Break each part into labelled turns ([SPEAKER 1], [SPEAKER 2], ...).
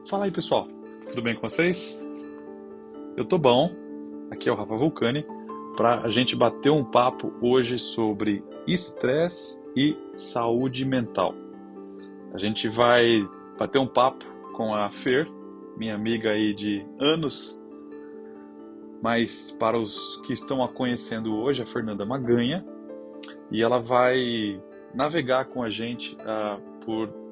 [SPEAKER 1] Fala aí, pessoal. Tudo bem com vocês? Eu tô bom. Aqui é o Rafa Vulcani para a gente bater um papo hoje sobre estresse e saúde mental. A gente vai bater um papo com a Fer, minha amiga aí de anos, mas para os que estão a conhecendo hoje, a Fernanda Maganha, e ela vai navegar com a gente por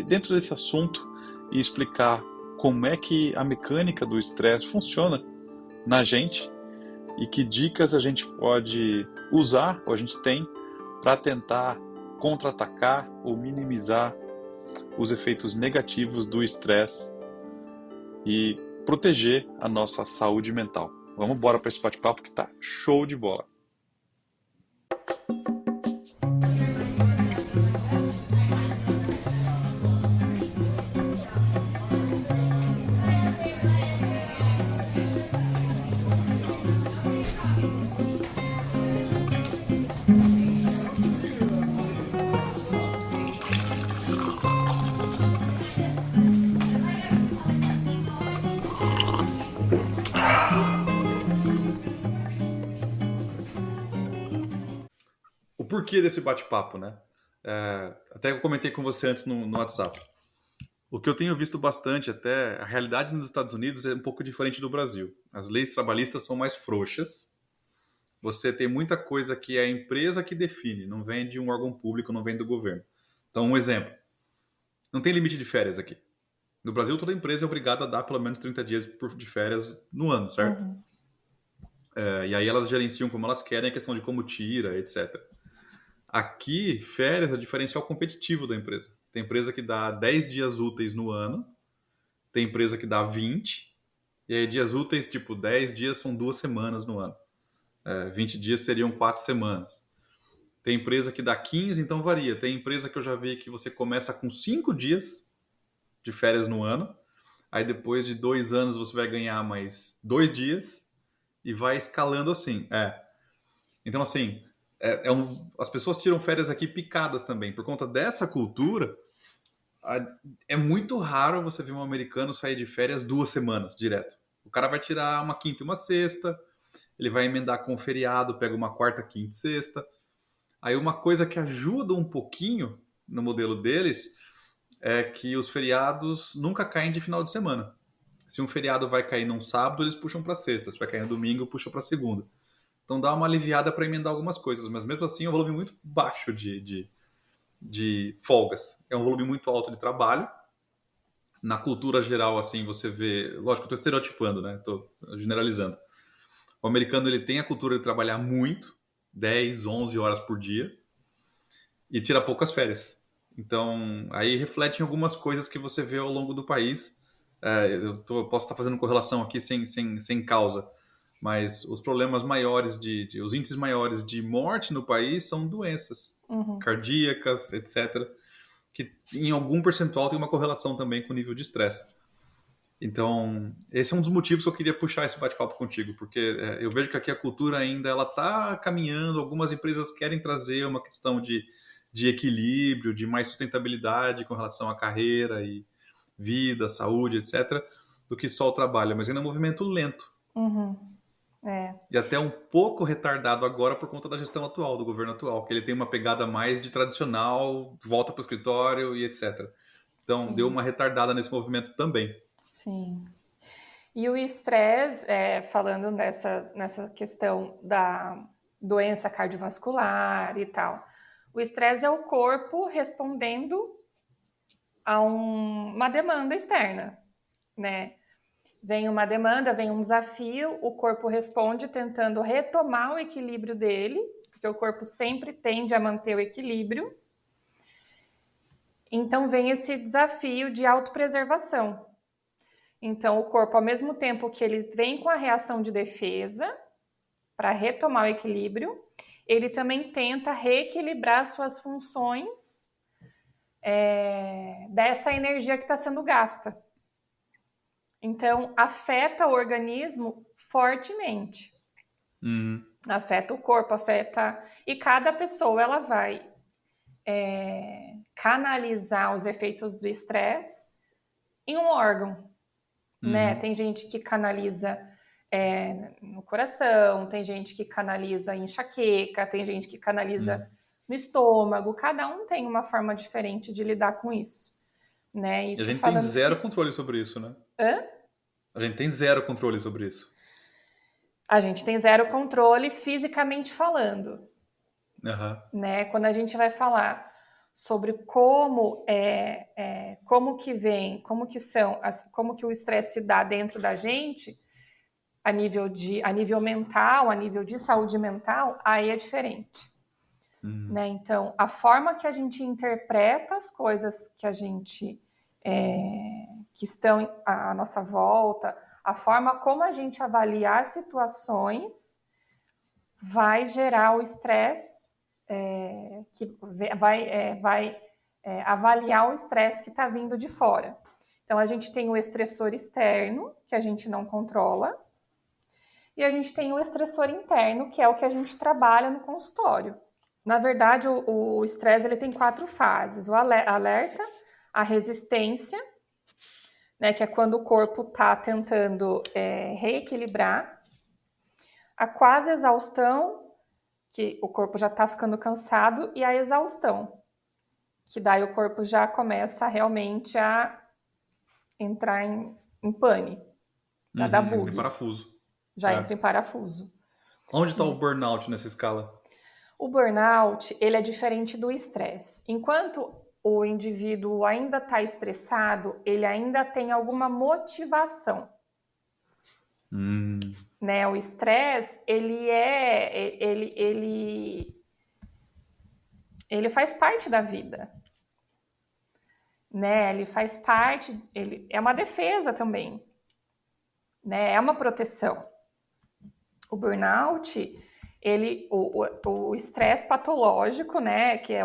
[SPEAKER 1] dentro desse assunto e explicar como é que a mecânica do estresse funciona na gente e que dicas a gente pode usar, ou a gente tem, para tentar contra-atacar ou minimizar os efeitos negativos do estresse e proteger a nossa saúde mental. Vamos embora para esse bate-papo que tá show de bola. O porquê desse bate-papo, né? Até eu comentei com você antes no WhatsApp. O que eu tenho visto bastante até, a realidade nos Estados Unidos é um pouco diferente do Brasil. As leis trabalhistas são mais frouxas. Você tem muita coisa que é a empresa que define, não vem de um órgão público, não vem do governo. Então, um exemplo. Não tem limite de férias aqui. No Brasil, toda empresa é obrigada a dar pelo menos 30 dias de férias no ano, certo?
[SPEAKER 2] Uhum.
[SPEAKER 1] E aí elas gerenciam como elas querem, a questão de como tira, etc. Aqui, férias é o diferencial competitivo da empresa. Tem empresa que dá 10 dias úteis no ano, tem empresa que dá 20, e aí dias úteis, tipo, 10 dias são 2 semanas no ano. 20 dias seriam 4 semanas. Tem empresa que dá 15, então varia. Tem empresa que eu já vi que você começa com 5 dias de férias no ano, aí depois de 2 anos você vai ganhar mais 2 dias e vai escalando assim. Então, assim, as pessoas tiram férias aqui picadas também. Por conta dessa cultura, é muito raro você ver um americano sair de férias 2 semanas direto. O cara vai tirar uma quinta e uma sexta, ele vai emendar com o feriado, pega uma quarta, quinta e sexta. Aí uma coisa que ajuda um pouquinho no modelo deles é que os feriados nunca caem de final de semana. Se um feriado vai cair num sábado, eles puxam para sexta. Se vai cair no domingo, puxam para segunda. Então dá uma aliviada para emendar algumas coisas, mas mesmo assim é um volume muito baixo de folgas. É um volume muito alto de trabalho. Na cultura geral, assim, você vê... Lógico, eu estou estereotipando, né? Estou generalizando. O americano ele tem a cultura de trabalhar muito, 10, 11 horas por dia, e tira poucas férias. Então, aí reflete em algumas coisas que você vê ao longo do país. Posso estar fazendo correlação aqui sem causa, mas os problemas maiores, os índices maiores de morte no país são doenças
[SPEAKER 2] Uhum.
[SPEAKER 1] cardíacas, etc., que em algum percentual tem uma correlação também com o nível de estresse. Então, esse é um dos motivos que eu queria puxar esse bate-papo contigo, porque eu vejo que aqui a cultura ainda ela está caminhando, algumas empresas querem trazer uma questão de equilíbrio, de mais sustentabilidade com relação à carreira e vida, saúde, etc., do que só o trabalho, mas ainda é um movimento lento.
[SPEAKER 2] Uhum. É.
[SPEAKER 1] E até um pouco retardado agora por conta da gestão atual, do governo atual, que ele tem uma pegada mais de tradicional, volta para o escritório e etc. Então, deu
[SPEAKER 2] Sim,
[SPEAKER 1] uma retardada nesse movimento também.
[SPEAKER 2] sim. E o estresse, falando nessa questão da doença cardiovascular e tal, o estresse é o corpo respondendo a uma demanda externa, né? Vem uma demanda, vem um desafio, o corpo responde tentando retomar o equilíbrio dele, porque o corpo sempre tende a manter o equilíbrio. Então vem esse desafio de autopreservação. Então o corpo, ao mesmo tempo que ele vem com a reação de defesa para retomar o equilíbrio, ele também tenta reequilibrar suas funções dessa energia que está sendo gasta. Então afeta o organismo fortemente. Afeta o corpo, afeta... E cada pessoa ela vai canalizar os efeitos do estresse em um órgão, né?
[SPEAKER 1] Uhum.
[SPEAKER 2] Tem gente que canaliza no coração, tem gente que canaliza em enxaqueca, tem gente que canaliza
[SPEAKER 1] Uhum.
[SPEAKER 2] no estômago. Cada um tem uma forma diferente de lidar com isso, né?
[SPEAKER 1] E a
[SPEAKER 2] Isso
[SPEAKER 1] gente tem
[SPEAKER 2] falando...
[SPEAKER 1] zero controle sobre isso, né?
[SPEAKER 2] Hã?
[SPEAKER 1] A gente tem zero controle sobre isso.
[SPEAKER 2] A gente tem zero controle fisicamente falando,
[SPEAKER 1] Aham.
[SPEAKER 2] né? Quando a gente vai falar sobre como como que vem, como que são, como que o estresse se dá dentro da gente, a nível mental, a nível de saúde mental, aí é diferente,
[SPEAKER 1] Uhum.
[SPEAKER 2] né? Então, a forma que a gente interpreta as coisas que a gente que estão à nossa volta, a forma como a gente avalia as situações vai gerar o estresse que vai avaliar o estresse que está vindo de fora. Então, a gente tem o estressor externo, que a gente não controla, e a gente tem o estressor interno, que é o que a gente trabalha no consultório. Na verdade, o estresse ele tem 4 fases: o alerta, a resistência, né, que é quando o corpo está tentando reequilibrar, a quase exaustão, que o corpo já está ficando cansado, e a exaustão, que daí o corpo já começa realmente a entrar em pane, já dá
[SPEAKER 1] Uhum. Entra em
[SPEAKER 2] bug,
[SPEAKER 1] parafuso.
[SPEAKER 2] já
[SPEAKER 1] É.
[SPEAKER 2] entra em parafuso,
[SPEAKER 1] Onde está o
[SPEAKER 2] né?
[SPEAKER 1] burnout nessa escala?
[SPEAKER 2] O burnout, ele é diferente do estresse. Enquanto o indivíduo ainda está estressado, ele ainda tem alguma motivação,
[SPEAKER 1] Hum.
[SPEAKER 2] né? O estresse, ele faz parte da vida, né? Ele faz parte, ele é uma defesa também, né? É uma proteção. O burnout, o estresse patológico, né? Que é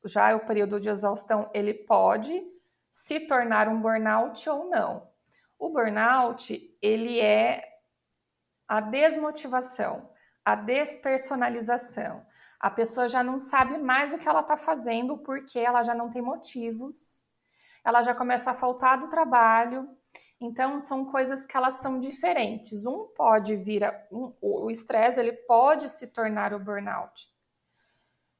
[SPEAKER 2] já é o período de exaustão, ele pode se tornar um burnout ou não. O burnout, ele é a desmotivação, a despersonalização. A pessoa já não sabe mais o que ela está fazendo porque ela já não tem motivos, ela já começa a faltar do trabalho. Então, são coisas que elas são diferentes. Um pode vir, o estresse, ele pode se tornar o burnout.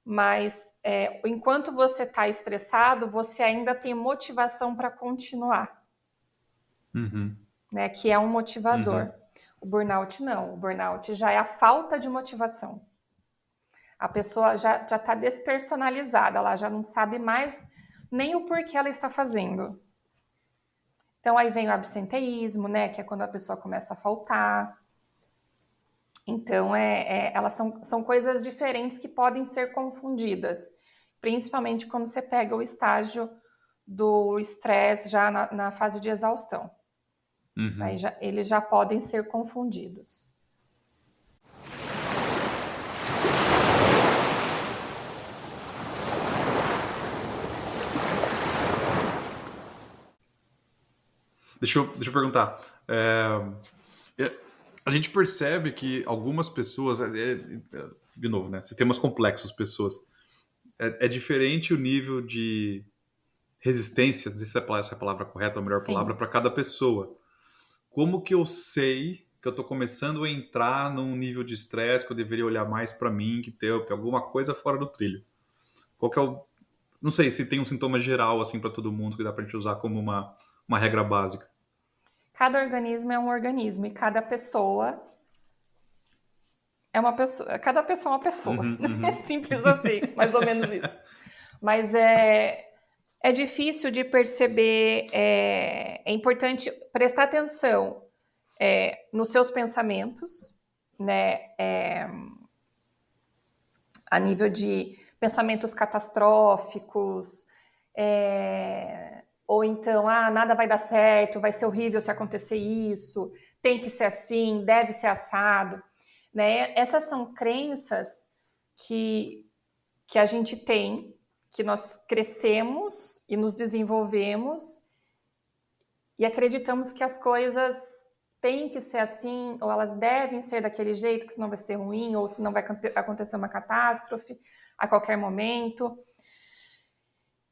[SPEAKER 2] Mas, enquanto você está estressado, você ainda tem motivação para continuar,
[SPEAKER 1] Uhum.
[SPEAKER 2] né? Que é um motivador.
[SPEAKER 1] Uhum.
[SPEAKER 2] O burnout não. O burnout já é a falta de motivação. A pessoa já está despersonalizada, ela já não sabe mais nem o porquê ela está fazendo. Então, aí vem o absenteísmo, né? Que é quando a pessoa começa a faltar. Então, elas são coisas diferentes que podem ser confundidas, principalmente quando você pega o estágio do estresse já na fase de exaustão. Aí
[SPEAKER 1] Uhum.
[SPEAKER 2] eles já podem ser confundidos.
[SPEAKER 1] Deixa eu perguntar. A gente percebe que algumas pessoas, de novo, né? Sistemas complexos, pessoas. É diferente o nível de resistência, não sei se essa é a palavra correta, a melhor palavra,
[SPEAKER 2] Sim.
[SPEAKER 1] para cada pessoa. Como que eu sei que eu estou começando a entrar num nível de estresse que eu deveria olhar mais para mim, que tem alguma coisa fora do trilho? Qual que é o... Não sei se tem um sintoma geral assim para todo mundo que dá para a gente usar como uma regra básica.
[SPEAKER 2] Cada organismo é um organismo e cada pessoa é uma pessoa. Cada pessoa é uma pessoa.
[SPEAKER 1] Uhum,
[SPEAKER 2] É
[SPEAKER 1] uhum.
[SPEAKER 2] simples assim, mais ou menos isso. Mas é difícil de perceber, é importante prestar atenção nos seus pensamentos, né? A nível de pensamentos catastróficos, ou então, nada vai dar certo, vai ser horrível se acontecer isso, tem que ser assim, deve ser assado, né? Essas são crenças que a gente tem, que nós crescemos e nos desenvolvemos e acreditamos que as coisas têm que ser assim, ou elas devem ser daquele jeito, que senão vai ser ruim, ou senão vai acontecer uma catástrofe a qualquer momento.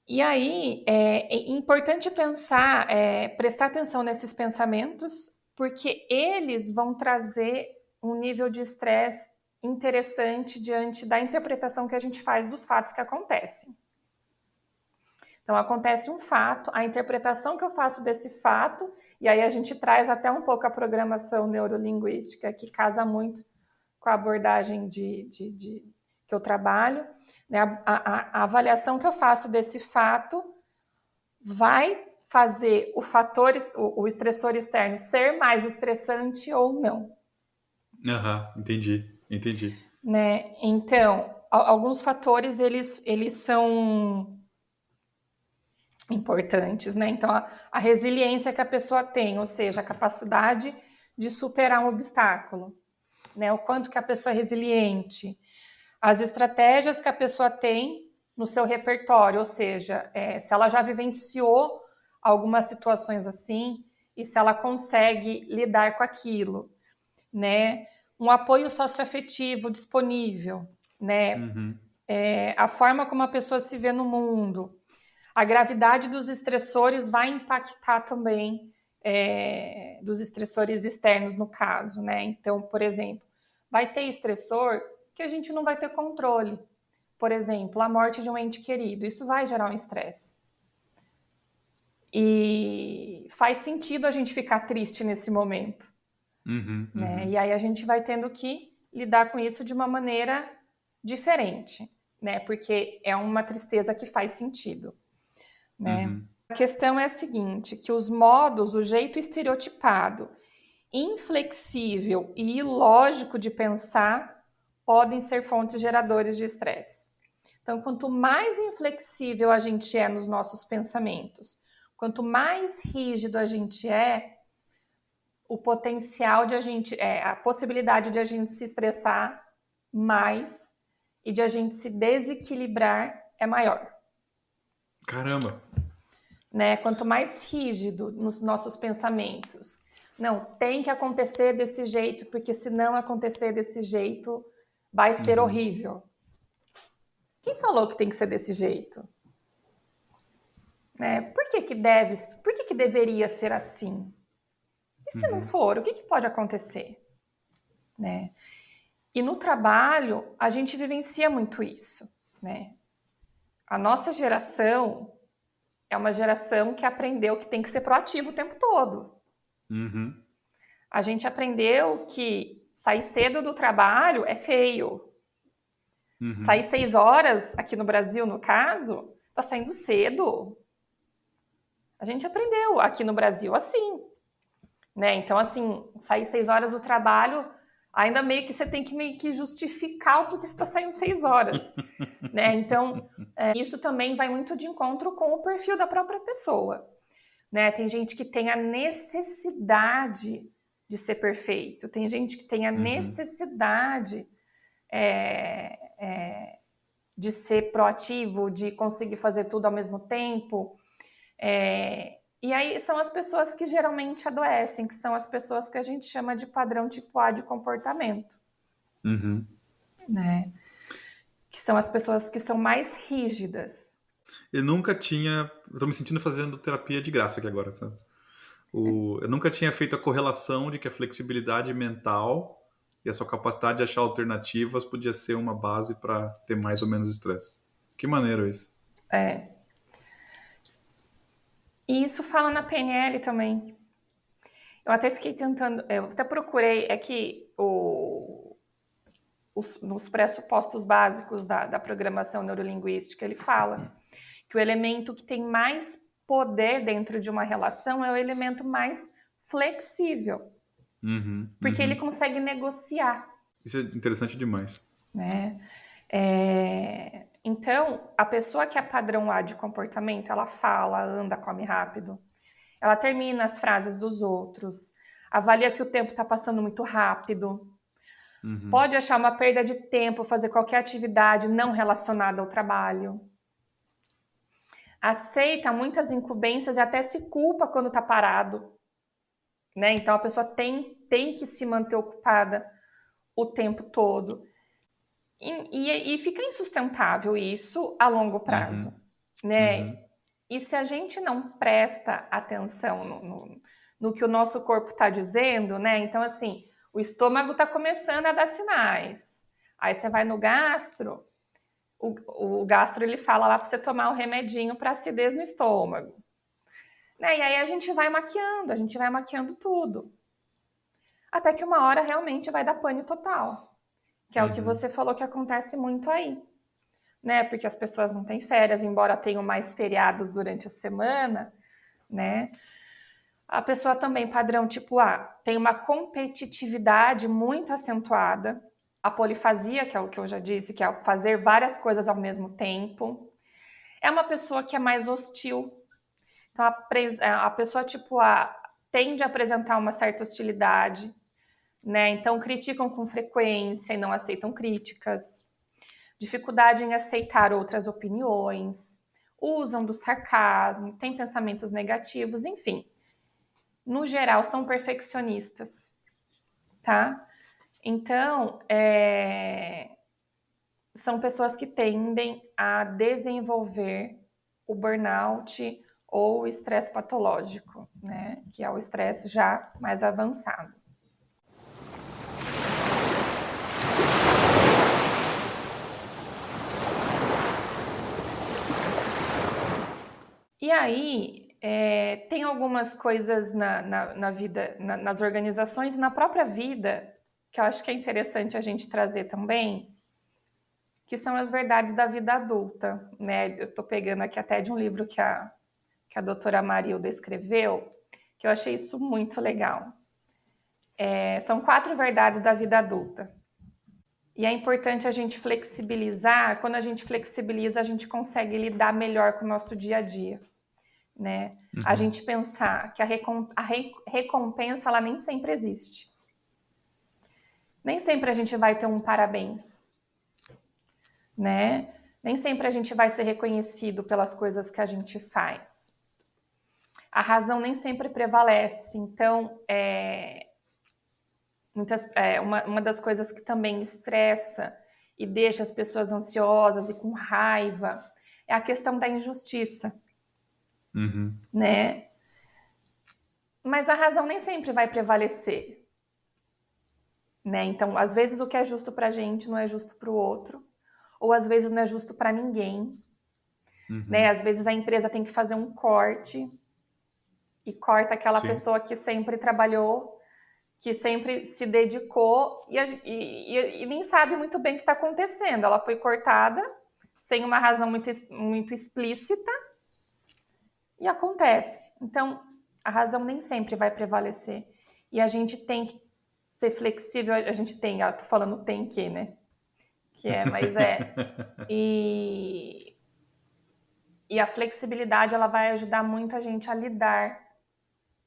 [SPEAKER 2] E aí é importante pensar, prestar atenção nesses pensamentos, porque eles vão trazer um nível de estresse interessante diante da interpretação que a gente faz dos fatos que acontecem. Então, acontece um fato, a interpretação que eu faço desse fato, e aí a gente traz até um pouco a programação neurolinguística, que casa muito com a abordagem que eu trabalho, né? A avaliação que eu faço desse fato vai fazer o estressor externo ser mais estressante ou não.
[SPEAKER 1] Aham, entendi.
[SPEAKER 2] Né? Então, alguns fatores, eles são importantes, né? Então, a resiliência que a pessoa tem, ou seja, a capacidade de superar um obstáculo, né? O quanto que a pessoa é resiliente, as estratégias que a pessoa tem no seu repertório, ou seja, se ela já vivenciou algumas situações assim e se ela consegue lidar com aquilo, né? Um apoio socioafetivo disponível, né? A forma como a pessoa se vê no mundo. A gravidade dos estressores vai impactar também, dos estressores externos, no caso, né? Então, por exemplo, vai ter estressor que a gente não vai ter controle. Por exemplo, a morte de um ente querido. Isso vai gerar um estresse. E faz sentido a gente ficar triste nesse momento. Né? E aí a gente vai tendo que lidar com isso de uma maneira diferente, né? Porque é uma tristeza que faz sentido. Né? A questão é a seguinte, que os modos, o jeito estereotipado, inflexível e ilógico de pensar podem ser fontes geradores de estresse. Então, quanto mais inflexível a gente é nos nossos pensamentos, quanto mais rígido a gente o potencial de a possibilidade de a gente se estressar mais e de a gente se desequilibrar é maior.
[SPEAKER 1] Caramba!
[SPEAKER 2] Né? Quanto mais rígido nos nossos pensamentos, não, tem que acontecer desse jeito, porque se não acontecer desse jeito, vai ser horrível. Quem falou que tem que ser desse jeito? Né? Por que deveria ser assim? E se não for, o que pode acontecer? Né? E no trabalho, a gente vivencia muito isso. Né? A nossa geração é uma geração que aprendeu que tem que ser proativo o tempo todo. A gente aprendeu que sair cedo do trabalho é feio. Sair 6 horas, aqui no Brasil, no caso, tá saindo cedo. A gente aprendeu aqui no Brasil assim. Né? Então, assim, sair 6 horas do trabalho, ainda meio que você tem que meio que justificar o porquê você está saindo 6 horas. Né? Então, isso também vai muito de encontro com o perfil da própria pessoa. Né? Tem gente que tem a necessidade de ser perfeito, tem gente que tem a necessidade de ser proativo, de conseguir fazer tudo ao mesmo tempo. E aí são as pessoas que geralmente adoecem, que são as pessoas que a gente chama de padrão tipo A de comportamento. Né? Que são as pessoas que são mais rígidas.
[SPEAKER 1] Eu tô me sentindo fazendo terapia de graça aqui agora, sabe? Eu nunca tinha feito a correlação de que a flexibilidade mental e a sua capacidade de achar alternativas podia ser uma base para ter mais ou menos estresse. Que maneiro isso.
[SPEAKER 2] E isso fala na PNL também. Eu até fiquei tentando, eu até procurei, nos pressupostos básicos da programação neurolinguística, ele fala que o elemento que tem mais poder dentro de uma relação é o elemento mais flexível. Porque ele consegue negociar.
[SPEAKER 1] Isso é interessante demais.
[SPEAKER 2] Né? Então, a pessoa que é padrão A de comportamento, ela fala, anda, come rápido. Ela termina as frases dos outros. Avalia que o tempo está passando muito rápido. Pode achar uma perda de tempo fazer qualquer atividade não relacionada ao trabalho. Aceita muitas incumbências e até se culpa quando está parado. Né? Então, a pessoa tem que se manter ocupada o tempo todo. E fica insustentável isso a longo prazo. né?
[SPEAKER 1] Uhum.
[SPEAKER 2] E se a gente não presta atenção no que o nosso corpo está dizendo, né? Então, assim, o estômago está começando a dar sinais. Aí você vai no gastro, o gastro ele fala lá para você tomar um remedinho para acidez no estômago. Né? E aí a gente vai maquiando tudo. Até que uma hora realmente vai dar pane total. Que é o que
[SPEAKER 1] Uhum.
[SPEAKER 2] você falou que acontece muito aí. Né? Porque as pessoas não têm férias, embora tenham mais feriados durante a semana, né? A pessoa também, padrão tipo A, tem uma competitividade muito acentuada, a polifasia, que é o que eu já disse, que é fazer várias coisas ao mesmo tempo. É uma pessoa que é mais hostil. Então, a pessoa tipo A tende a apresentar uma certa hostilidade, né? Então, criticam com frequência e não aceitam críticas. Dificuldade em aceitar outras opiniões, usam do sarcasmo, têm pensamentos negativos, enfim. No geral, são perfeccionistas, tá? Então, são pessoas que tendem a desenvolver o burnout ou o estresse patológico, né? Que é o estresse já mais avançado. E aí, tem algumas coisas na vida, nas organizações, na própria vida, que eu acho que é interessante a gente trazer também, que são as verdades da vida adulta, né? Eu estou pegando aqui até de um livro que a doutora Marilda escreveu, que eu achei isso muito legal. São 4 verdades da vida adulta. E é importante a gente flexibilizar. Quando a gente flexibiliza, a gente consegue lidar melhor com o nosso dia a dia, né? A
[SPEAKER 1] Uhum.
[SPEAKER 2] gente pensar que a recompensa, ela nem sempre existe. Nem sempre a gente vai ter um parabéns, né? Nem sempre a gente vai ser reconhecido pelas coisas que a gente faz. A razão nem sempre prevalece. Então, uma das coisas que também estressa e deixa as pessoas ansiosas e com raiva é a questão da injustiça,
[SPEAKER 1] Uhum.
[SPEAKER 2] né? Mas a razão nem sempre vai prevalecer, né? Então, às vezes o que é justo para a gente não é justo para o outro, ou às vezes não é justo para ninguém, né?
[SPEAKER 1] Uhum.
[SPEAKER 2] Às vezes a empresa tem que fazer um corte e corta aquela
[SPEAKER 1] Sim.
[SPEAKER 2] pessoa que sempre trabalhou, que sempre se dedicou e nem sabe muito bem o que está acontecendo. Ela foi cortada sem uma razão muito explícita e acontece. Então, a razão nem sempre vai prevalecer. E a gente tem que ser flexível, a gente tem, tô falando tem que, né? Mas é. E, e a flexibilidade, ela vai ajudar muito a gente a lidar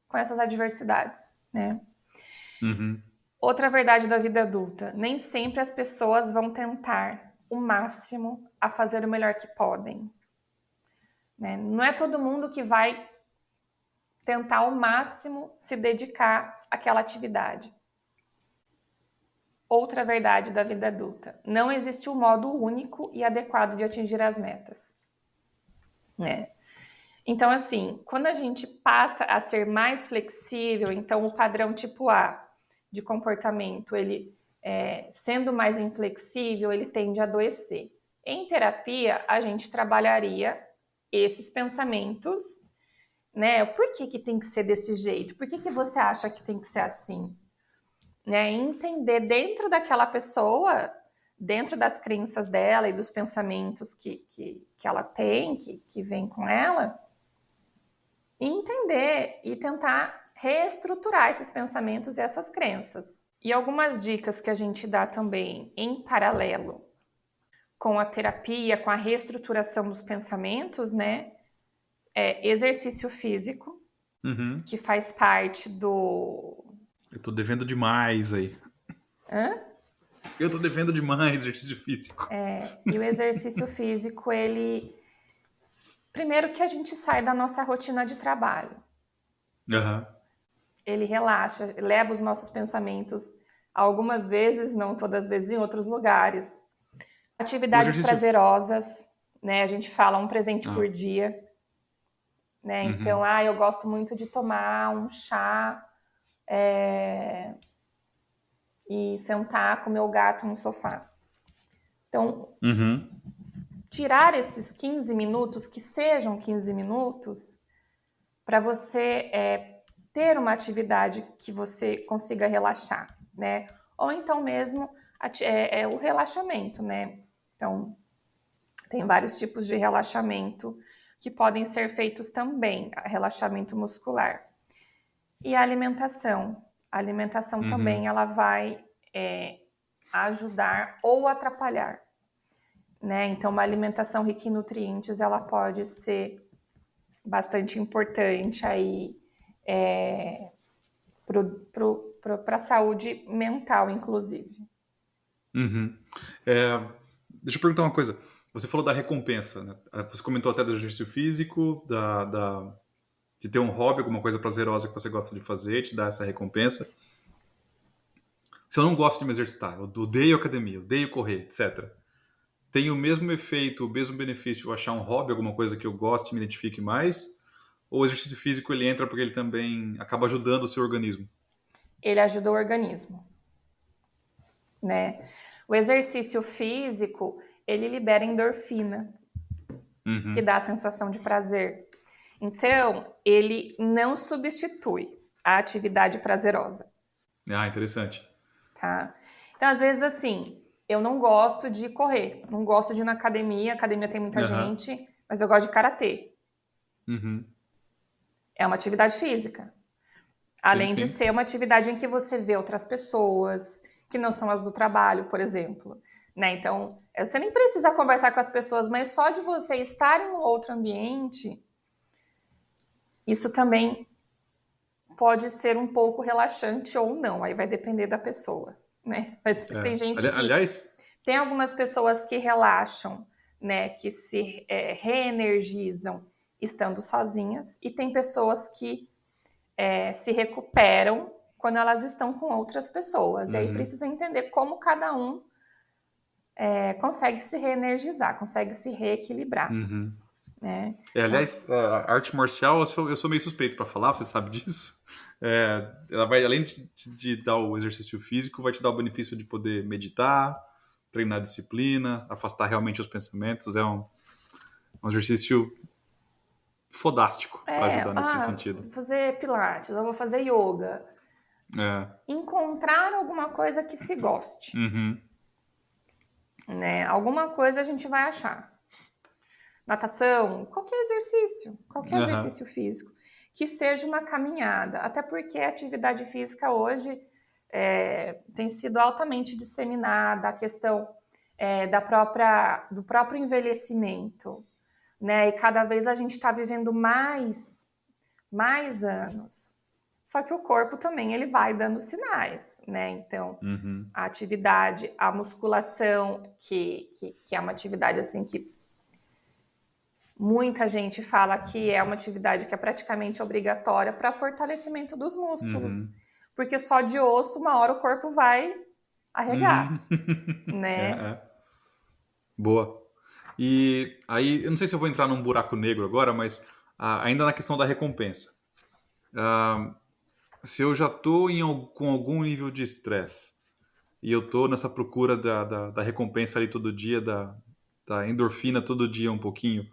[SPEAKER 2] com essas adversidades, né?
[SPEAKER 1] Uhum.
[SPEAKER 2] Outra verdade da vida adulta: nem sempre as pessoas vão tentar o máximo a fazer o melhor que podem, né? Não é todo mundo que vai tentar ao máximo se dedicar àquela atividade. Outra verdade da vida adulta: não existe um modo único e adequado de atingir as metas, né? Então, assim, quando a gente passa a ser mais flexível, então o padrão tipo A de comportamento, ele sendo mais inflexível, ele tende a adoecer. Em terapia, a gente trabalharia esses pensamentos, né? Por que tem que ser desse jeito? Por que você acha que tem que ser assim? Né? Entender dentro daquela pessoa, dentro das crenças dela e dos pensamentos que ela tem, que vem com ela, entender e tentar reestruturar esses pensamentos e essas crenças. E algumas dicas que a gente dá também em paralelo com a terapia, com a reestruturação dos pensamentos, né? É exercício físico,
[SPEAKER 1] Uhum.
[SPEAKER 2] que faz parte do...
[SPEAKER 1] Eu tô devendo demais aí.
[SPEAKER 2] Hã?
[SPEAKER 1] Eu tô devendo demais exercício físico.
[SPEAKER 2] E o exercício físico, ele... Primeiro que a gente sai da nossa rotina de trabalho.
[SPEAKER 1] Aham.
[SPEAKER 2] Ele relaxa, leva os nossos pensamentos, algumas vezes, não todas as vezes, em outros lugares.
[SPEAKER 1] O
[SPEAKER 2] Atividades
[SPEAKER 1] exercício.
[SPEAKER 2] prazerosas, né? A gente fala um presente por dia, né? Então, eu gosto muito de tomar um chá e sentar com meu gato no sofá. Então, tirar esses 15 minutos, que sejam 15 minutos, para você ter uma atividade que você consiga relaxar, né? Ou então mesmo o relaxamento, né? Então, tem vários tipos de relaxamento que podem ser feitos também, relaxamento muscular. E a alimentação. A alimentação também, ela vai ajudar ou atrapalhar, né? Então, uma alimentação rica em nutrientes, ela pode ser bastante importante aí para a saúde mental, inclusive.
[SPEAKER 1] Deixa eu perguntar uma coisa. Você falou da recompensa, né? Você comentou até do exercício físico, de ter um hobby, alguma coisa prazerosa que você gosta de fazer, te dar essa recompensa. Se eu não gosto de me exercitar, eu odeio academia, odeio correr, etc. Tem o mesmo efeito, o mesmo benefício eu achar um hobby, alguma coisa que eu goste e me identifique mais? Ou o exercício físico ele entra porque ele também acaba ajudando o seu organismo?
[SPEAKER 2] Ele ajuda o organismo, né? O exercício físico, ele libera endorfina, que dá a sensação de prazer. Então, ele não substitui a atividade prazerosa.
[SPEAKER 1] Ah, interessante.
[SPEAKER 2] Tá? Então, às vezes, assim, eu não gosto de correr, não gosto de ir na academia, academia tem muita gente, mas eu gosto de karatê. É uma atividade física. Além de ser uma atividade em que você vê outras pessoas, que não são as do trabalho, por exemplo. Né? Então, você nem precisa conversar com as pessoas, mas só de você estar em um outro ambiente, isso também pode ser um pouco relaxante ou não, aí vai depender da pessoa, né? Tem gente que...
[SPEAKER 1] Aliás...
[SPEAKER 2] Tem algumas pessoas que relaxam, né, que se reenergizam estando sozinhas, e tem pessoas que se recuperam quando elas estão com outras pessoas. E aí precisa entender como cada um consegue se reenergizar, consegue se reequilibrar. Né?
[SPEAKER 1] Aliás, a arte marcial, eu sou meio suspeito para falar, você sabe disso. Ela vai, além de dar o exercício físico, vai te dar o benefício de poder meditar, treinar disciplina, afastar realmente os pensamentos. É um exercício fodástico para ajudar nesse sentido.
[SPEAKER 2] Vou fazer pilates, eu vou fazer yoga. Encontrar alguma coisa que se goste. Né? Alguma coisa a gente vai achar. Natação, qualquer exercício físico, que seja uma caminhada, até porque a atividade física hoje tem sido altamente disseminada, a questão do próprio envelhecimento, né? E cada vez a gente está vivendo mais anos. Só que o corpo também ele vai dando sinais, né? Então, a atividade, a musculação, que é uma atividade assim que muita gente fala que é uma atividade que é praticamente obrigatória para fortalecimento dos músculos. Porque só de osso, uma hora o corpo vai arregar. Né?
[SPEAKER 1] Boa. E aí, eu não sei se eu vou entrar num buraco negro agora, mas ainda na questão da recompensa. Se eu já estou com algum nível de estresse e eu estou nessa procura da recompensa ali todo dia, da endorfina todo dia um pouquinho,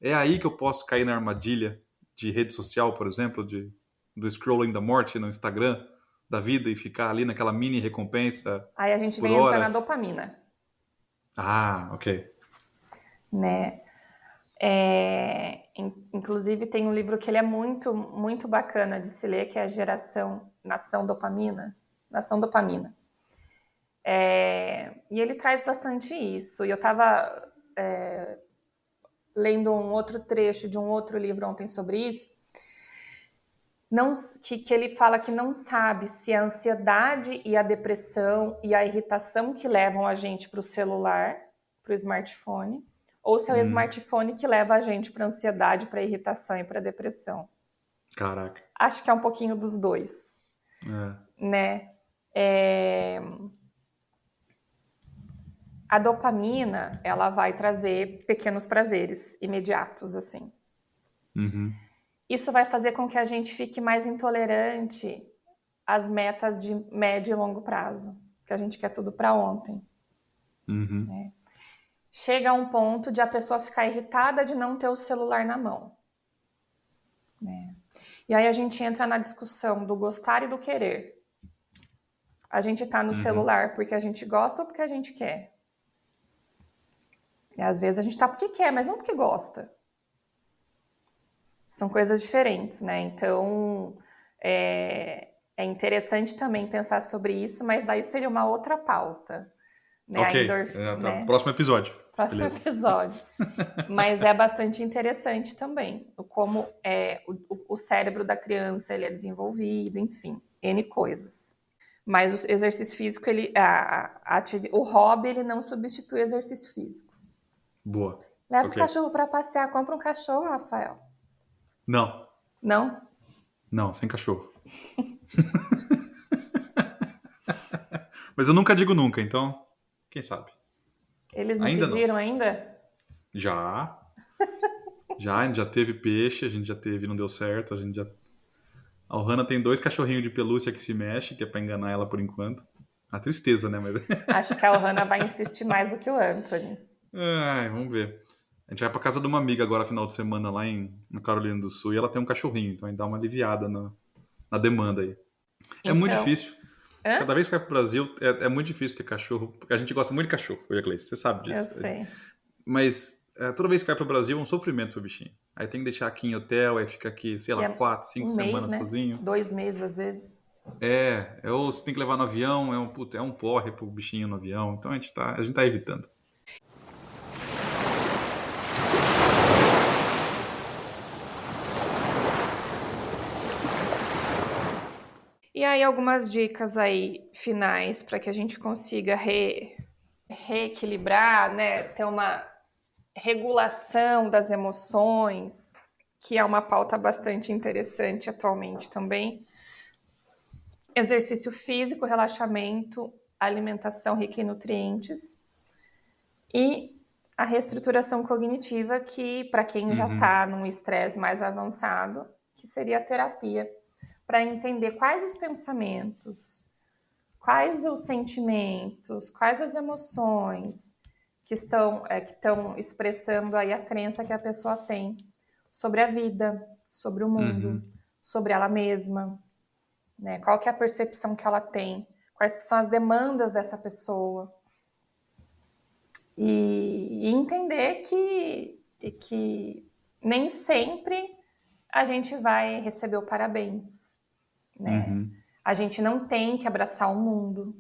[SPEAKER 1] é aí que eu posso cair na armadilha de rede social, por exemplo, do scrolling da morte no Instagram da vida e ficar ali naquela mini recompensa.
[SPEAKER 2] Aí a gente
[SPEAKER 1] por
[SPEAKER 2] vem
[SPEAKER 1] horas.
[SPEAKER 2] entrar na dopamina.
[SPEAKER 1] Ok.
[SPEAKER 2] Né? Inclusive tem um livro que ele é muito, muito bacana de se ler, que é a Nação Dopamina. E ele traz bastante isso. E eu estava lendo um outro trecho de um outro livro ontem sobre isso, que ele fala que não sabe se a ansiedade e a depressão e a irritação que levam a gente para o celular, para o smartphone, ou se é o smartphone que leva a gente para a ansiedade, para a irritação e para a depressão.
[SPEAKER 1] Caraca.
[SPEAKER 2] Acho que é um pouquinho dos dois. Né? A dopamina, ela vai trazer pequenos prazeres imediatos, assim.
[SPEAKER 1] Uhum.
[SPEAKER 2] Isso vai fazer com que a gente fique mais intolerante às metas de médio e longo prazo, que a gente quer tudo para ontem.
[SPEAKER 1] Uhum.
[SPEAKER 2] Chega a um ponto de a pessoa ficar irritada de não ter o celular na mão. E aí a gente entra na discussão do gostar e do querer. A gente está no celular porque a gente gosta ou porque a gente quer? E às vezes a gente está porque quer, mas não porque gosta. São coisas diferentes, né? Então, é interessante também pensar sobre isso, mas daí seria uma outra pauta, né?
[SPEAKER 1] Ok, tá.
[SPEAKER 2] Né?
[SPEAKER 1] Próximo episódio.
[SPEAKER 2] Próximo
[SPEAKER 1] Beleza.
[SPEAKER 2] episódio. Mas é bastante interessante também, como o cérebro da criança ele é desenvolvido, enfim, N coisas. Mas o exercício físico, o hobby, ele não substitui o exercício físico.
[SPEAKER 1] Boa.
[SPEAKER 2] Leva o
[SPEAKER 1] Ok.
[SPEAKER 2] cachorro para passear, compra um cachorro, Rafael.
[SPEAKER 1] Não.
[SPEAKER 2] Não?
[SPEAKER 1] Não, sem cachorro. Mas eu nunca digo nunca, então, quem sabe?
[SPEAKER 2] Eles não
[SPEAKER 1] Ainda não.
[SPEAKER 2] pediram ainda?
[SPEAKER 1] Já. Já, a gente já teve peixe, a gente já teve, não deu certo, a gente já. A Ohana tem 2 cachorrinhos de pelúcia que se mexe, que é pra enganar ela por enquanto. A tristeza, né? Mas.
[SPEAKER 2] Acho que a Ohana vai insistir mais do que o Anthony.
[SPEAKER 1] Ai, vamos ver. A gente vai pra casa de uma amiga agora, final de semana, lá no Carolina do Sul, e ela tem um cachorrinho, então a gente dá uma aliviada na demanda aí. É muito
[SPEAKER 2] Então,
[SPEAKER 1] difícil.
[SPEAKER 2] hã?
[SPEAKER 1] Cada vez que vai pro Brasil, é muito difícil ter cachorro, porque a gente gosta muito de cachorro, eu e a Gleice, você sabe
[SPEAKER 2] Eu
[SPEAKER 1] disso.
[SPEAKER 2] sei.
[SPEAKER 1] Mas toda vez que vai pro Brasil é um sofrimento pro bichinho. Aí tem que deixar aqui em hotel, aí fica aqui, sei
[SPEAKER 2] E
[SPEAKER 1] lá,
[SPEAKER 2] é
[SPEAKER 1] 4, 5
[SPEAKER 2] um mês,
[SPEAKER 1] semanas
[SPEAKER 2] né?
[SPEAKER 1] sozinho.
[SPEAKER 2] 2 meses, às vezes.
[SPEAKER 1] Ou você tem que levar no avião, é um porre pro bichinho no avião, então a gente tá evitando.
[SPEAKER 2] E aí, algumas dicas aí finais para que a gente consiga reequilibrar, né? Ter uma regulação das emoções, que é uma pauta bastante interessante atualmente também. Exercício físico, relaxamento, alimentação rica em nutrientes e a reestruturação cognitiva, que para quem já está num estresse mais avançado, que seria a terapia, para entender quais os pensamentos, quais os sentimentos, quais as emoções que estão expressando aí a crença que a pessoa tem sobre a vida, sobre o mundo, sobre ela mesma, né? Qual que é a percepção que ela tem, quais são as demandas dessa pessoa. E entender que nem sempre a gente vai receber o parabéns, né? A gente não tem que abraçar o mundo.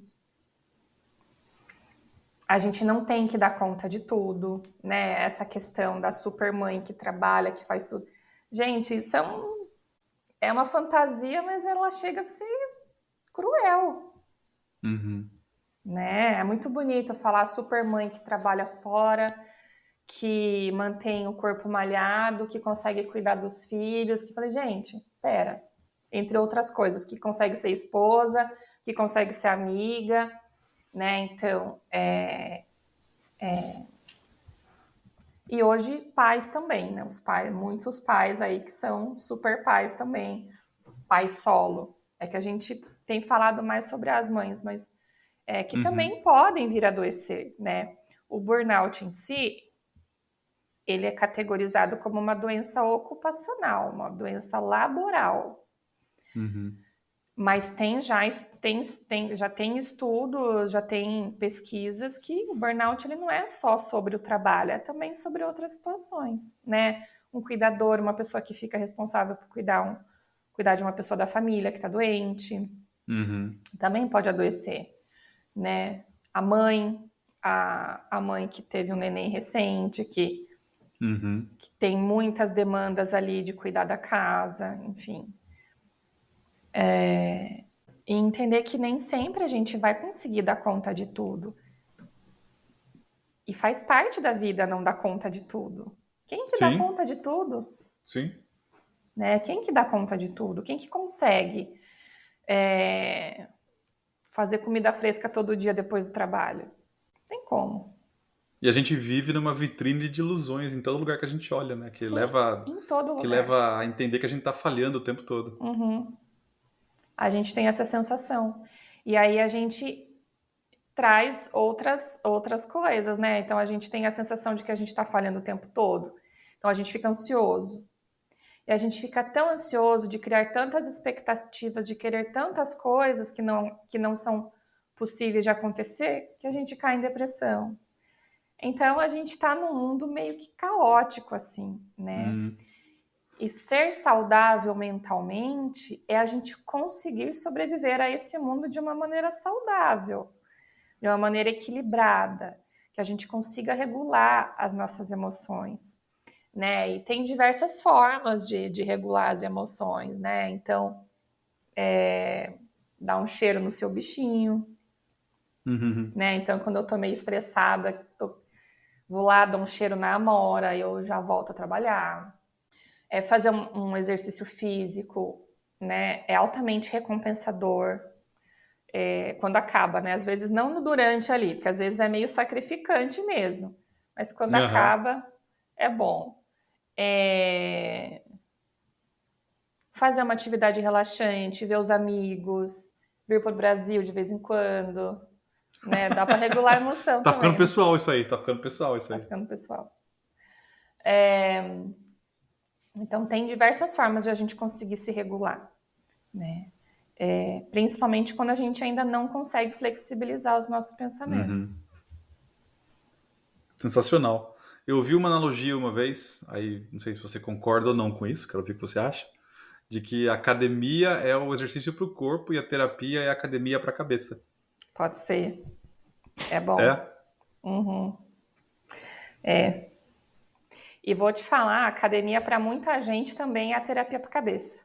[SPEAKER 2] A gente não tem que dar conta de tudo, né? Essa questão da supermãe que trabalha, que faz tudo. Gente, isso é uma fantasia, mas ela chega a ser cruel, né? É muito bonito falar supermãe que trabalha fora, que mantém o corpo malhado, que consegue cuidar dos filhos, que falei, gente, pera, entre outras coisas, que consegue ser esposa, que consegue ser amiga, né? Então, e hoje pais também, né? Muitos pais aí que são super pais também, pai solo. É que a gente tem falado mais sobre as mães, mas que também podem vir a adoecer, né? O burnout em si, ele é categorizado como uma doença ocupacional, uma doença laboral. Mas já tem estudos, já tem pesquisas que o burnout ele não é só sobre o trabalho, é também sobre outras situações, né? Um cuidador, uma pessoa que fica responsável por cuidar de uma pessoa da família que está doente, também pode adoecer, né? A mãe, a mãe que teve um neném recente, que tem muitas demandas ali de cuidar da casa, enfim. E entender que nem sempre a gente vai conseguir dar conta de tudo. E faz parte da vida não dar conta de tudo. Quem que dá
[SPEAKER 1] Sim,
[SPEAKER 2] conta de tudo?
[SPEAKER 1] sim.
[SPEAKER 2] Né? Quem que dá conta de tudo? Quem que consegue fazer comida fresca todo dia depois do trabalho? Tem como.
[SPEAKER 1] E a gente vive numa vitrine de ilusões em todo lugar que a gente olha, né?
[SPEAKER 2] Sim, em todo
[SPEAKER 1] Que
[SPEAKER 2] lugar.
[SPEAKER 1] leva a entender que a gente tá falhando o tempo todo.
[SPEAKER 2] Uhum. A gente tem essa sensação. E aí a gente traz outras coisas, né? Então a gente tem a sensação de que a gente está falhando o tempo todo. Então a gente fica ansioso. E a gente fica tão ansioso de criar tantas expectativas, de querer tantas coisas que não são possíveis de acontecer, que a gente cai em depressão. Então a gente está num mundo meio que caótico, assim, né?
[SPEAKER 1] Hum,
[SPEAKER 2] E ser saudável mentalmente é a gente conseguir sobreviver a esse mundo de uma maneira saudável, de uma maneira equilibrada, que a gente consiga regular as nossas emoções, né? E tem diversas formas de regular as emoções, né? Então, dar um cheiro no seu bichinho,
[SPEAKER 1] uhum.
[SPEAKER 2] né? Então, quando eu tô meio estressada, vou lá, dou um cheiro na amora, eu já volto a trabalhar. Fazer um exercício físico, né? É altamente recompensador. Quando acaba, né? Às vezes não no durante ali, porque às vezes é meio sacrificante mesmo. Mas quando
[SPEAKER 1] Aham.
[SPEAKER 2] acaba, é bom. É, Fazer uma atividade relaxante, ver os amigos, vir para o Brasil de vez em quando, né? Dá para regular a emoção
[SPEAKER 1] Tá ficando
[SPEAKER 2] também, né?
[SPEAKER 1] pessoal isso aí, tá ficando pessoal isso
[SPEAKER 2] Tá
[SPEAKER 1] aí.
[SPEAKER 2] ficando pessoal. Então tem diversas formas de a gente conseguir se regular, né? Principalmente quando a gente ainda não consegue flexibilizar os nossos pensamentos.
[SPEAKER 1] Uhum. Sensacional. Eu ouvi uma analogia uma vez, aí não sei se você concorda ou não com isso, quero ver o que você acha, de que a academia é o exercício para o corpo e a terapia é a academia para a cabeça.
[SPEAKER 2] Pode ser, é bom.
[SPEAKER 1] É?
[SPEAKER 2] Uhum. E vou te falar, a academia para muita gente também é a terapia para cabeça.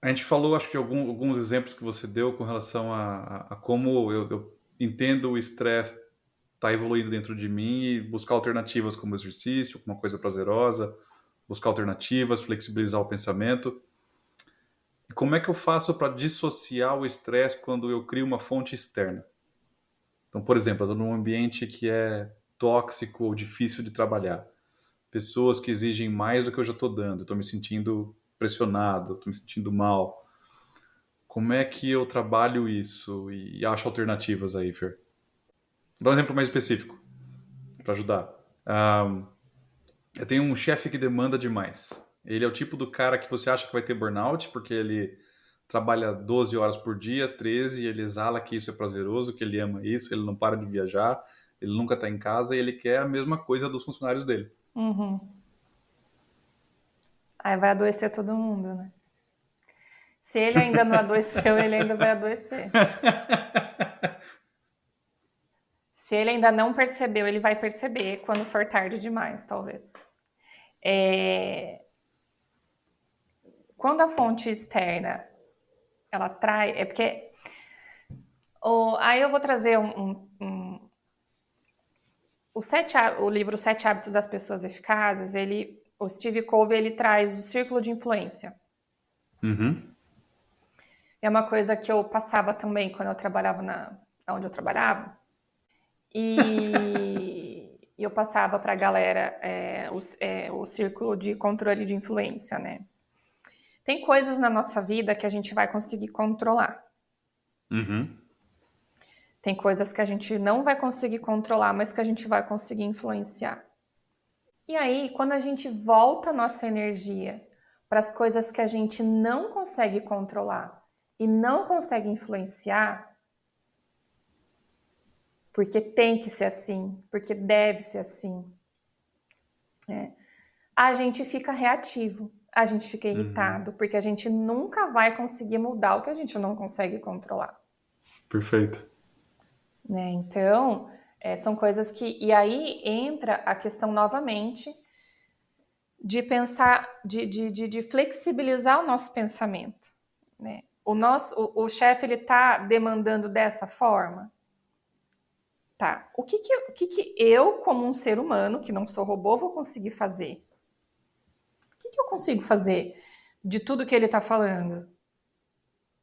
[SPEAKER 1] A gente falou, acho que alguns exemplos que você deu com relação a como eu entendo o estresse está evoluindo dentro de mim e buscar alternativas como exercício, uma coisa prazerosa, buscar alternativas, flexibilizar o pensamento. E como é que eu faço para dissociar o estresse quando eu crio uma fonte externa? Então, por exemplo, eu estou num ambiente que é tóxico ou difícil de trabalhar. Pessoas que exigem mais do que eu já estou dando. Estou me sentindo pressionado, estou me sentindo mal. Como é que eu trabalho isso e acho alternativas aí, Fer? Vou dar um exemplo mais específico para ajudar. Eu tenho um chefe que demanda demais. Ele é o tipo do cara que você acha que vai ter burnout, porque ele trabalha 12 horas por dia, 13, e ele exala que isso é prazeroso, que ele ama isso, ele não para de viajar, ele nunca está em casa e ele quer a mesma coisa dos funcionários dele.
[SPEAKER 2] Uhum. Aí vai adoecer todo mundo, né? Se ele ainda não adoeceu, ele ainda vai adoecer. Se ele ainda não percebeu, ele vai perceber quando for tarde demais, talvez. Quando a fonte externa ela traz. É porque. Aí eu vou trazer o livro Sete Hábitos das Pessoas Eficazes. O Steve Covey ele traz o círculo de influência.
[SPEAKER 1] Uhum.
[SPEAKER 2] É uma coisa que eu passava também quando eu trabalhava onde eu trabalhava. E eu passava para a galera o círculo de controle de influência, né? Tem coisas na nossa vida que a gente vai conseguir controlar.
[SPEAKER 1] Uhum.
[SPEAKER 2] Tem coisas que a gente não vai conseguir controlar, mas que a gente vai conseguir influenciar. E aí, quando a gente volta a nossa energia para as coisas que a gente não consegue controlar e não consegue influenciar, porque tem que ser assim, porque deve ser assim, a gente fica reativo, a gente fica
[SPEAKER 1] Uhum.
[SPEAKER 2] irritado, porque a gente nunca vai conseguir mudar o que a gente não consegue controlar,
[SPEAKER 1] Perfeito.
[SPEAKER 2] né? Então, são coisas que... E aí entra a questão novamente de pensar, de flexibilizar o nosso pensamento, né? O chefe, ele tá demandando dessa forma? Tá. O que que eu, como um ser humano, que não sou robô, vou conseguir fazer? O que que eu consigo fazer de tudo que ele está falando,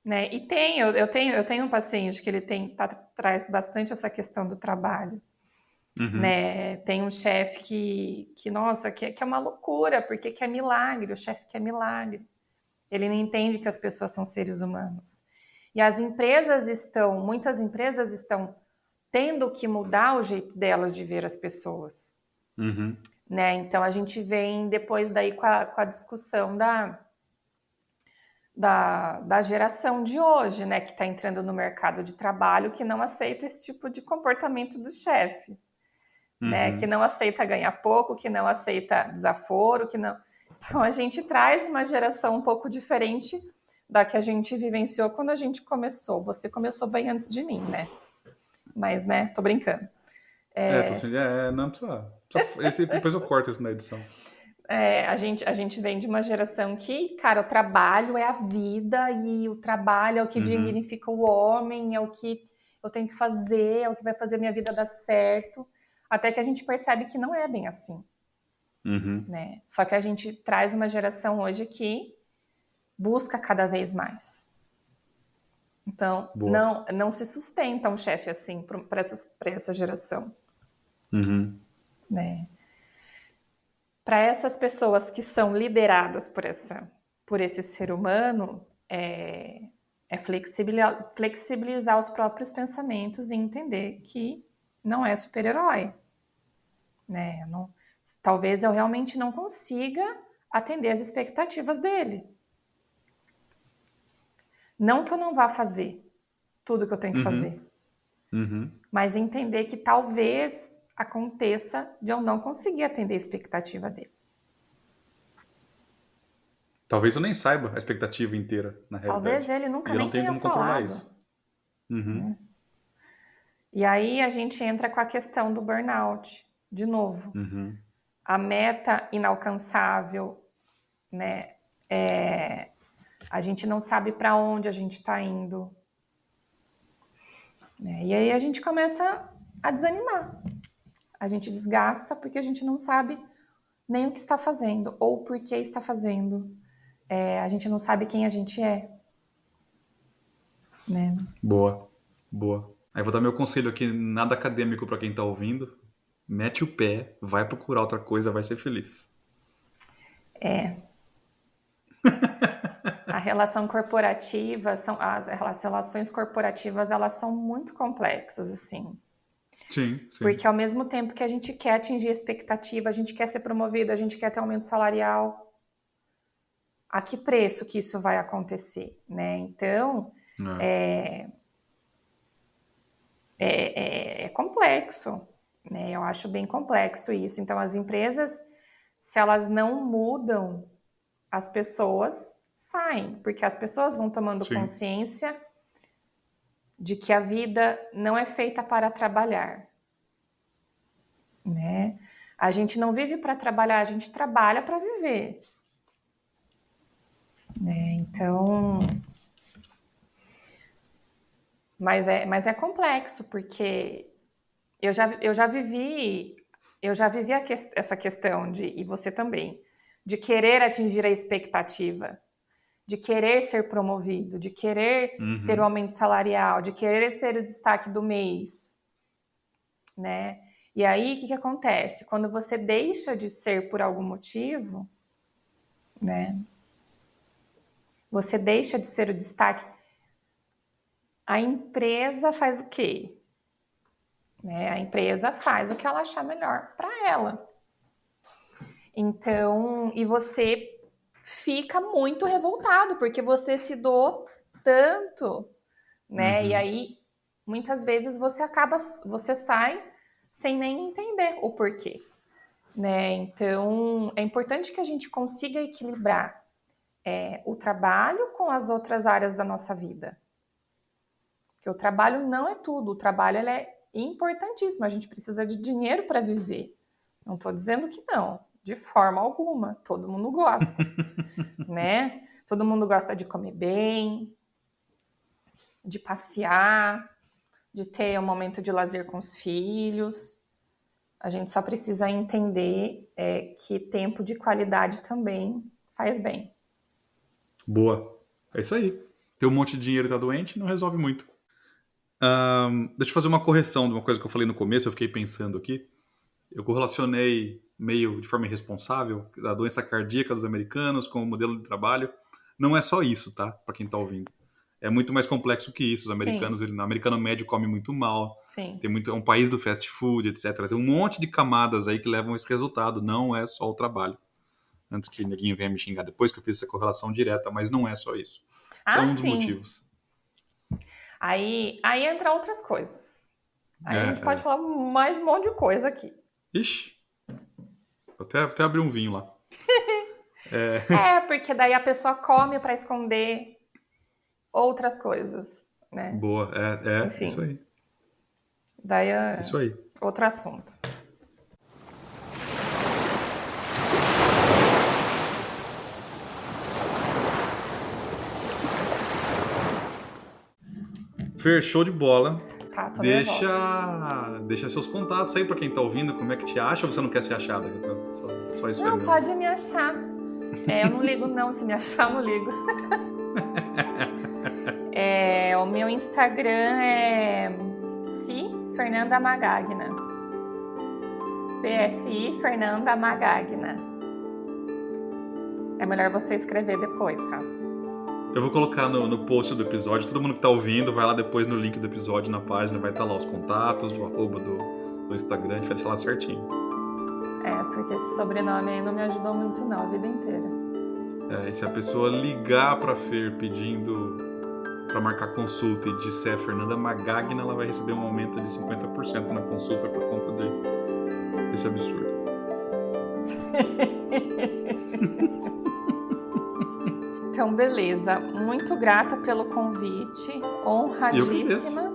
[SPEAKER 2] né? E eu tenho um paciente que ele traz bastante essa questão do trabalho,
[SPEAKER 1] Uhum.
[SPEAKER 2] né? Tem um chefe que nossa, que é uma loucura, porque quer milagre, o chefe quer milagre. Ele não entende que as pessoas são seres humanos. E muitas empresas estão tendo que mudar o jeito delas de ver as pessoas,
[SPEAKER 1] Uhum.
[SPEAKER 2] né? Então a gente vem depois daí com a discussão da geração de hoje, né? Que está entrando no mercado de trabalho, que não aceita esse tipo de comportamento do chefe, né? Que
[SPEAKER 1] Uhum.
[SPEAKER 2] não aceita ganhar pouco, que não aceita desaforo, que não. Então a gente traz uma geração um pouco diferente da que a gente vivenciou quando a gente começou. Você começou bem antes de mim, né? Mas, né, tô brincando.
[SPEAKER 1] Tô assim, não depois eu corto isso na edição.
[SPEAKER 2] A gente vem de uma geração que, cara, o trabalho é a vida e o trabalho é o que
[SPEAKER 1] Uhum.
[SPEAKER 2] dignifica o homem, é o que eu tenho que fazer, é o que vai fazer minha vida dar certo. Até que a gente percebe que não é bem assim,
[SPEAKER 1] Uhum.
[SPEAKER 2] né? Só que a gente traz uma geração hoje que busca cada vez mais. Então,
[SPEAKER 1] Boa.
[SPEAKER 2] não se sustenta um chefe assim para essa geração,
[SPEAKER 1] Uhum.
[SPEAKER 2] né? Para essas pessoas que são lideradas por esse ser humano, é flexibilizar os próprios pensamentos e entender que não é super-herói, né? Talvez eu realmente não consiga atender as expectativas dele. Não que eu não vá fazer tudo que eu tenho que
[SPEAKER 1] Uhum.
[SPEAKER 2] fazer,
[SPEAKER 1] Uhum.
[SPEAKER 2] mas entender que talvez aconteça de eu não conseguir atender a expectativa dele.
[SPEAKER 1] Talvez eu nem saiba a expectativa inteira, na
[SPEAKER 2] Talvez
[SPEAKER 1] realidade.
[SPEAKER 2] ele
[SPEAKER 1] E
[SPEAKER 2] nunca
[SPEAKER 1] eu não
[SPEAKER 2] nem
[SPEAKER 1] tenho
[SPEAKER 2] tenha
[SPEAKER 1] como controlar
[SPEAKER 2] falado,
[SPEAKER 1] isso. Uhum.
[SPEAKER 2] né? E aí a gente entra com a questão do burnout, de novo.
[SPEAKER 1] Uhum.
[SPEAKER 2] A meta inalcançável, né? A gente não sabe para onde a gente está indo, né? E aí a gente começa a desanimar. A gente desgasta porque a gente não sabe nem o que está fazendo ou por que está fazendo. A gente não sabe quem a gente é, né?
[SPEAKER 1] Boa. Boa. Aí vou dar meu conselho aqui, nada acadêmico para quem tá ouvindo. Mete o pé, vai procurar outra coisa, vai ser feliz.
[SPEAKER 2] A relação corporativa, as relações corporativas, elas são muito complexas, assim.
[SPEAKER 1] Sim, sim.
[SPEAKER 2] Porque ao mesmo tempo que a gente quer atingir a expectativa, a gente quer ser promovido, a gente quer ter aumento salarial, a que preço que isso vai acontecer, né? Então,
[SPEAKER 1] É.
[SPEAKER 2] é complexo, né? Eu acho bem complexo isso. Então, as empresas, se elas não mudam, as pessoas saem, porque as pessoas vão tomando
[SPEAKER 1] Sim.
[SPEAKER 2] consciência de que a vida não é feita para trabalhar, né? A gente não vive para trabalhar, a gente trabalha para viver, né? Então, mas é complexo, porque eu já vivi essa questão e você também, de querer atingir a expectativa, de querer ser promovido, de querer ter o
[SPEAKER 1] Uhum.
[SPEAKER 2] aumento salarial, de querer ser o destaque do mês, né? E aí, o que acontece? Quando você deixa de ser por algum motivo, né? Você deixa de ser o destaque, a empresa faz o quê? Né? A empresa faz o que ela achar melhor para ela. Então, e você fica muito revoltado, porque você se doou tanto, né? E
[SPEAKER 1] Uhum.
[SPEAKER 2] aí, muitas vezes você sai sem nem entender o porquê, né? Então, é importante que a gente consiga equilibrar o trabalho com as outras áreas da nossa vida. Porque o trabalho não é tudo, o trabalho ele é importantíssimo, a gente precisa de dinheiro para viver. Não estou dizendo que não, de forma alguma, todo mundo gosta, né? Todo mundo gosta de comer bem, de passear, de ter um momento de lazer com os filhos. A gente só precisa entender que tempo de qualidade também faz bem.
[SPEAKER 1] Boa. É isso aí. Ter um monte de dinheiro e tá doente não resolve muito. Deixa eu fazer uma correção de uma coisa que eu falei no começo, eu fiquei pensando aqui. Eu correlacionei meio de forma irresponsável a doença cardíaca dos americanos com o modelo de trabalho. Não é só isso, tá? Para quem tá ouvindo. É muito mais complexo que isso. Os americanos, o americano médio come muito mal.
[SPEAKER 2] Sim.
[SPEAKER 1] É um país do fast food, etc. Tem um monte de camadas aí que levam a esse resultado. Não é só o trabalho. Antes que ninguém venha me xingar depois que eu fiz essa correlação direta, mas não é só isso. Isso é um dos
[SPEAKER 2] sim.
[SPEAKER 1] motivos.
[SPEAKER 2] Aí entra outras coisas. Aí a gente pode falar mais um monte de coisa aqui.
[SPEAKER 1] Ixi. Vou até abrir um vinho lá.
[SPEAKER 2] Porque daí a pessoa come para esconder outras coisas, né?
[SPEAKER 1] Boa, enfim, isso aí.
[SPEAKER 2] Daí é
[SPEAKER 1] isso aí.
[SPEAKER 2] Outro assunto.
[SPEAKER 1] Fer, show de bola.
[SPEAKER 2] Tá, tô
[SPEAKER 1] Deixa seus contatos aí pra quem tá ouvindo, como é que te acha ou você não quer ser achada? Só isso
[SPEAKER 2] não,
[SPEAKER 1] aí.
[SPEAKER 2] pode me achar. Eu não ligo não, se me achar eu não ligo. O meu Instagram é Psi Fernanda Magagna. PSI Fernanda Magagna. É melhor você escrever depois, Rafa.
[SPEAKER 1] Eu vou colocar no post do episódio. Todo mundo que tá ouvindo, vai lá depois no link do episódio, na página, vai estar lá os contatos, o arroba do Instagram, a gente vai deixar lá certinho.
[SPEAKER 2] Porque esse sobrenome aí não me ajudou muito não, a vida inteira.
[SPEAKER 1] E se a pessoa ligar pra Fer pedindo pra marcar consulta e disser Fernanda Magagna, ela vai receber um aumento de 50% na consulta por conta desse absurdo.
[SPEAKER 2] Então, beleza. Muito grata pelo convite. Honradíssima.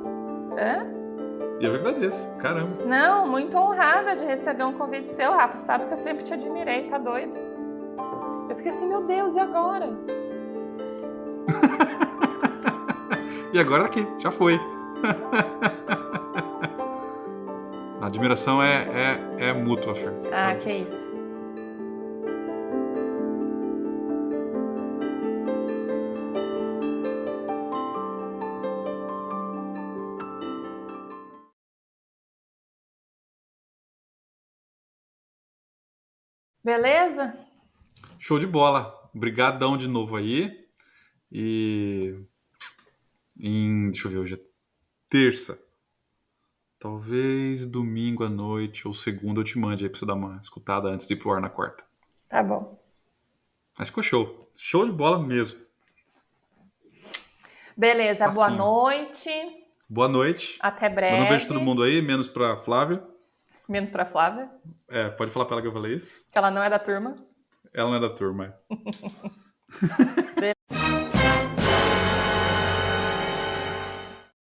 [SPEAKER 1] Eu que agradeço. Caramba.
[SPEAKER 2] Não, muito honrada de receber um convite seu, Rafa. Sabe que eu sempre te admirei, tá doido? Eu fiquei assim, meu Deus, e agora?
[SPEAKER 1] E agora aqui, já foi. A admiração é mútua, Fer.
[SPEAKER 2] Que isso. Beleza?
[SPEAKER 1] Show de bola. Obrigadão de novo aí. Deixa eu ver, hoje é terça. Talvez domingo à noite ou segunda eu te mande aí pra você dar uma escutada antes de ir pro ar na quarta.
[SPEAKER 2] Tá bom.
[SPEAKER 1] Mas ficou show. Show de bola mesmo.
[SPEAKER 2] Beleza, Boa noite.
[SPEAKER 1] Boa noite.
[SPEAKER 2] Até breve.
[SPEAKER 1] Manda um beijo pra todo mundo aí, menos pra Flávia.
[SPEAKER 2] Menos pra Flávia.
[SPEAKER 1] Pode falar pra ela que eu falei isso.
[SPEAKER 2] Que ela não é da turma.
[SPEAKER 1] Ela não é da turma,